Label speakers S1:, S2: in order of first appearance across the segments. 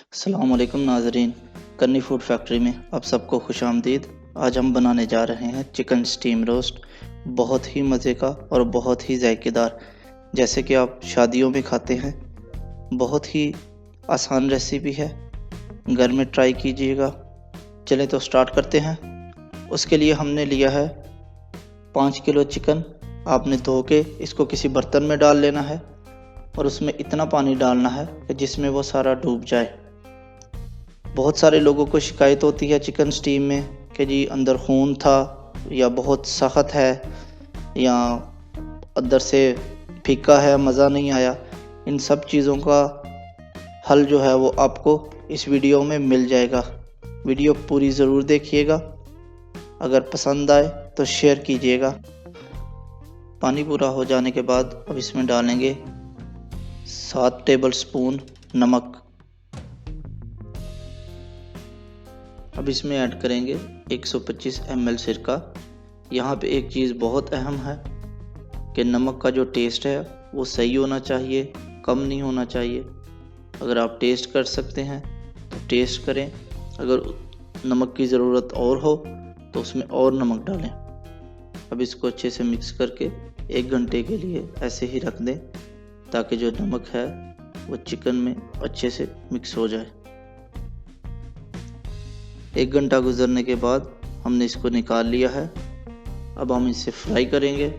S1: अस्सलाम वालेकुम नाज़रीन, कन्नी फूड फैक्ट्री में आप सबको खुश आमदीद। आज हम बनाने जा रहे हैं चिकन स्टीम रोस्ट, बहुत ही मज़े का और बहुत ही जायकेदार, जैसे कि आप शादियों में खाते हैं। बहुत ही आसान रेसिपी है, घर में ट्राई कीजिएगा। चलें तो स्टार्ट करते हैं। उसके लिए हमने लिया है 5 किलो चिकन। आपने धो के इसको किसी बर्तन में डाल लेना है और उसमें इतना पानी डालना है कि जिसमें वो सारा डूब जाए। बहुत सारे लोगों को शिकायत होती है चिकन स्टीम में कि जी अंदर खून था, या बहुत सख्त है, या अंदर से फीका है, मज़ा नहीं आया। इन सब चीज़ों का हल जो है वो आपको इस वीडियो में मिल जाएगा। वीडियो पूरी ज़रूर देखिएगा। अगर पसंद आए तो शेयर कीजिएगा। पानी पूरा हो जाने के बाद अब इसमें डालेंगे 7 टेबल स्पून नमक। अब इसमें ऐड करेंगे 125 ml सिरका। यहाँ पे एक चीज़ बहुत अहम है कि नमक का जो टेस्ट है वो सही होना चाहिए, कम नहीं होना चाहिए। अगर आप टेस्ट कर सकते हैं तो टेस्ट करें, अगर नमक की ज़रूरत और हो तो उसमें और नमक डालें। अब इसको अच्छे से मिक्स करके 1 घंटे के लिए ऐसे ही रख दें, ताकि जो नमक है वो चिकन में अच्छे से मिक्स हो जाए। 1 घंटा गुजरने के बाद हमने इसको निकाल लिया है। अब हम इसे फ्राई करेंगे।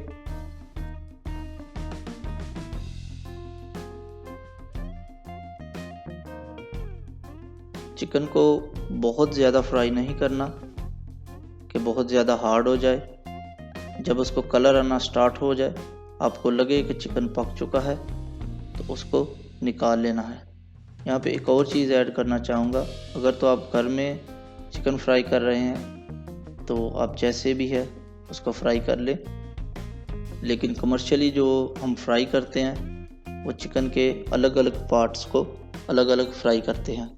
S1: चिकन को बहुत ज़्यादा फ्राई नहीं करना कि बहुत ज़्यादा हार्ड हो जाए। जब उसको कलर आना स्टार्ट हो जाए, आपको लगे कि चिकन पक चुका है, तो उसको निकाल लेना है। यहाँ पे एक और चीज़ ऐड करना चाहूँगा। अगर तो आप घर में चिकन फ्राई कर रहे हैं तो आप जैसे भी है उसको फ्राई कर लें, लेकिन कमर्शियली जो हम फ्राई करते हैं वो चिकन के अलग अलग पार्ट्स को अलग अलग फ्राई करते हैं।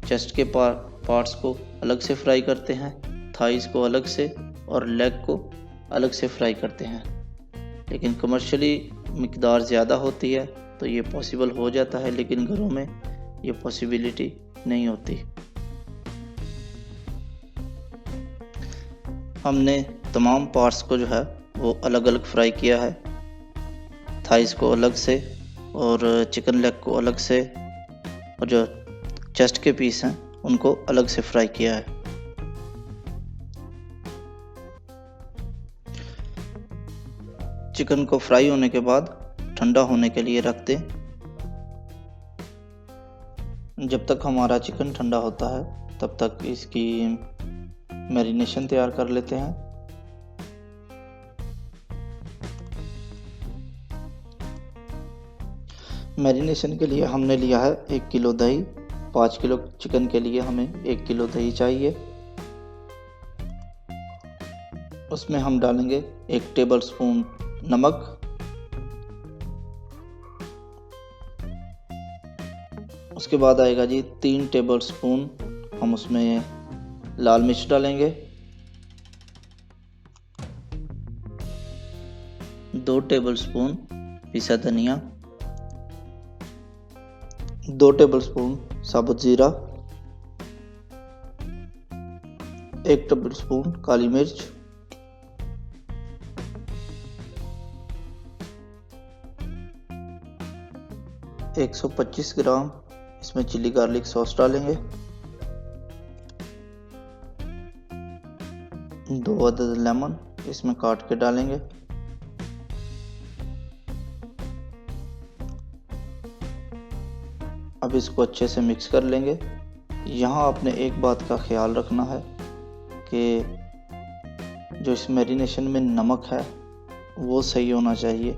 S1: चेस्ट के पार्ट्स को अलग से फ्राई करते हैं, थाइस को अलग से और लेग को अलग से फ्राई करते हैं। लेकिन कमर्शियली मिकदार ज़्यादा होती है तो ये पॉसिबल हो जाता है, लेकिन घरों में ये पॉसिबिलिटी नहीं होती। हमने तमाम पार्ट्स को जो है वो अलग अलग फ्राई किया है। थाइस को अलग से और चिकन लेग को अलग से, और जो चेस्ट के पीस हैं उनको अलग से फ्राई किया है। चिकन को फ्राई होने के बाद ठंडा होने के लिए रख दें। जब तक हमारा चिकन ठंडा होता है तब तक इसकी मैरिनेशन तैयार कर लेते हैं। मैरिनेशन के लिए हमने लिया है 1 किलो दही। 5 किलो चिकन के लिए हमें 1 किलो दही चाहिए। उसमें हम डालेंगे 1 टेबल स्पून नमक, उसके बाद आएगा जी 3 टेबल स्पून हम उसमें लाल मिर्च डालेंगे, 2 टेबल स्पून पिसा धनिया, 2 टेबल स्पून साबुत ज़ीरा, 1 टेबल स्पून काली मिर्च, 125 ग्राम इसमें चिली गार्लिक सॉस डालेंगे, 2 अदद लेमन इसमें काट के डालेंगे। अब इसको अच्छे से मिक्स कर लेंगे। यहाँ आपने एक बात का ख्याल रखना है कि जो इस मैरिनेशन में नमक है वो सही होना चाहिए,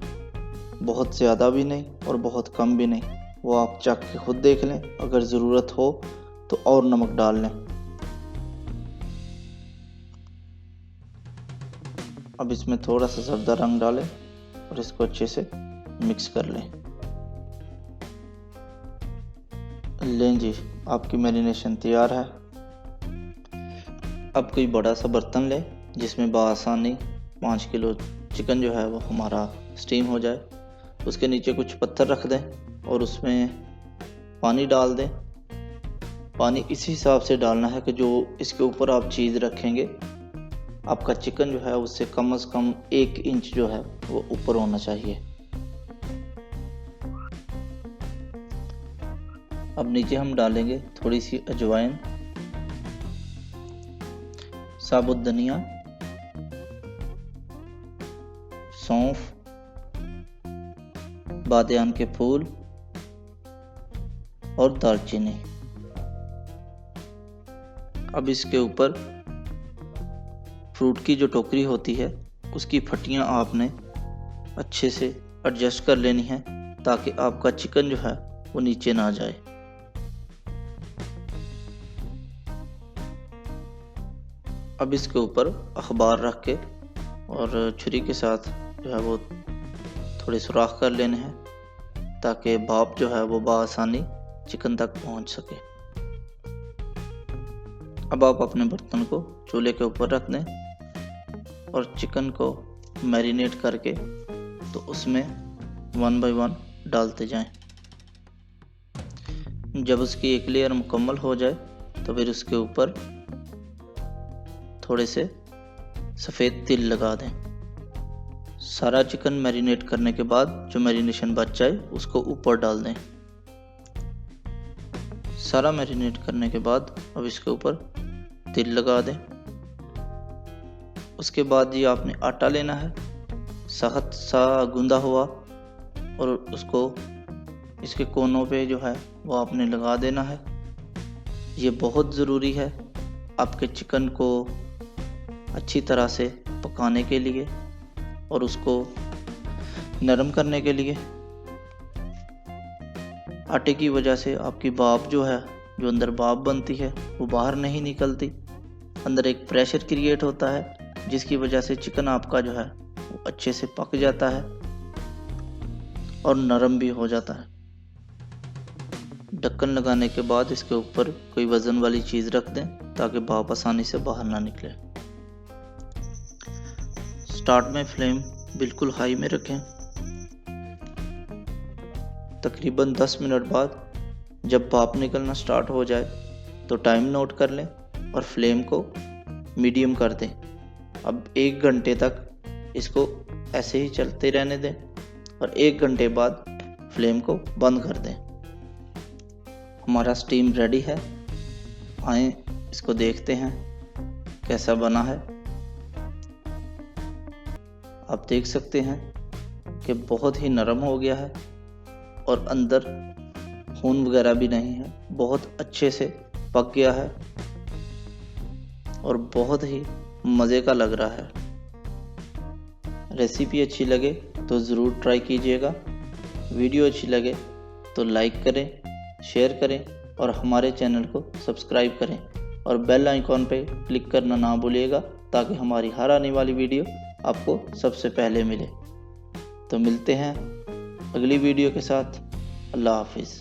S1: बहुत ज़्यादा भी नहीं और बहुत कम भी नहीं। वो आप चख के खुद देख लें, अगर ज़रूरत हो तो और नमक डाल लें। अब इसमें थोड़ा सा ज़र्दा रंग डालें और इसको अच्छे से मिक्स कर लें। लें जी, आपकी मैरिनेशन तैयार है। अब कोई बड़ा सा बर्तन लें जिसमें बआसानी 5 किलो चिकन जो है वो हमारा स्टीम हो जाए। उसके नीचे कुछ पत्थर रख दें और उसमें पानी डाल दें पानी इस हिसाब से डालना है कि जो इसके ऊपर आप चीज़ रखेंगे आपका चिकन जो है उससे कम से कम 1 इंच जो है वो ऊपर होना चाहिए। अब नीचे हम डालेंगे थोड़ी सी अजवाइन, साबुत धनिया, सौंफ, बादियान के फूल और दालचीनी। अब इसके ऊपर फ्रूट की जो टोकरी होती है उसकी फटियां आपने अच्छे से एडजस्ट कर लेनी है ताकि आपका चिकन जो है वो नीचे ना जाए। अब इसके ऊपर अखबार रख के और छुरी के साथ जो है वो थोड़े सुराख कर लेने हैं ताकि भाप जो है वो बआसानी चिकन तक पहुंच सके। अब आप अपने बर्तन को चूल्हे के ऊपर रख दें और चिकन को मैरिनेट करके तो उसमें 1 बाय 1 डालते जाएं। जब उसकी एक लेयर मुकम्मल हो जाए तो फिर उसके ऊपर थोड़े से सफ़ेद तिल लगा दें। सारा चिकन मैरिनेट करने के बाद जो मैरिनेशन बच जाए उसको ऊपर डाल दें। सारा मैरिनेट करने के बाद अब इसके ऊपर तिल लगा दें। उसके बाद ये आपने आटा लेना है सख्त सा गूंदा हुआ और उसको इसके कोनों पे जो है वो आपने लगा देना है। ये बहुत ज़रूरी है आपके चिकन को अच्छी तरह से पकाने के लिए और उसको नरम करने के लिए। आटे की वजह से आपकी भाप जो है, जो अंदर भाप बनती है वो बाहर नहीं निकलती, अंदर एक प्रेशर क्रिएट होता है जिसकी वजह से चिकन आपका जो है वो अच्छे से पक जाता है और नरम भी हो जाता है। ढक्कन लगाने के बाद इसके ऊपर कोई वज़न वाली चीज़ रख दें ताकि भाप आसानी से बाहर ना निकले। स्टार्ट में फ्लेम बिल्कुल हाई में रखें। तकरीबन 10 मिनट बाद जब भाप निकलना स्टार्ट हो जाए तो टाइम नोट कर लें और फ्लेम को मीडियम कर दें। अब 1 घंटे तक इसको ऐसे ही चलते रहने दें और 1 घंटे बाद फ्लेम को बंद कर दें। हमारा स्टीम रेडी है। आए इसको देखते हैं कैसा बना है। आप देख सकते हैं कि बहुत ही नरम हो गया है और अंदर खून वगैरह भी नहीं है, बहुत अच्छे से पक गया है और बहुत ही मज़े का लग रहा है। रेसिपी अच्छी लगे तो ज़रूर ट्राई कीजिएगा। वीडियो अच्छी लगे तो लाइक करें, शेयर करें और हमारे चैनल को सब्सक्राइब करें और बेल आइकॉन पे क्लिक करना ना भूलिएगा ताकि हमारी हर आने वाली वीडियो आपको सबसे पहले मिले। तो मिलते हैं अगली वीडियो के साथ। अल्लाह हाफिज़।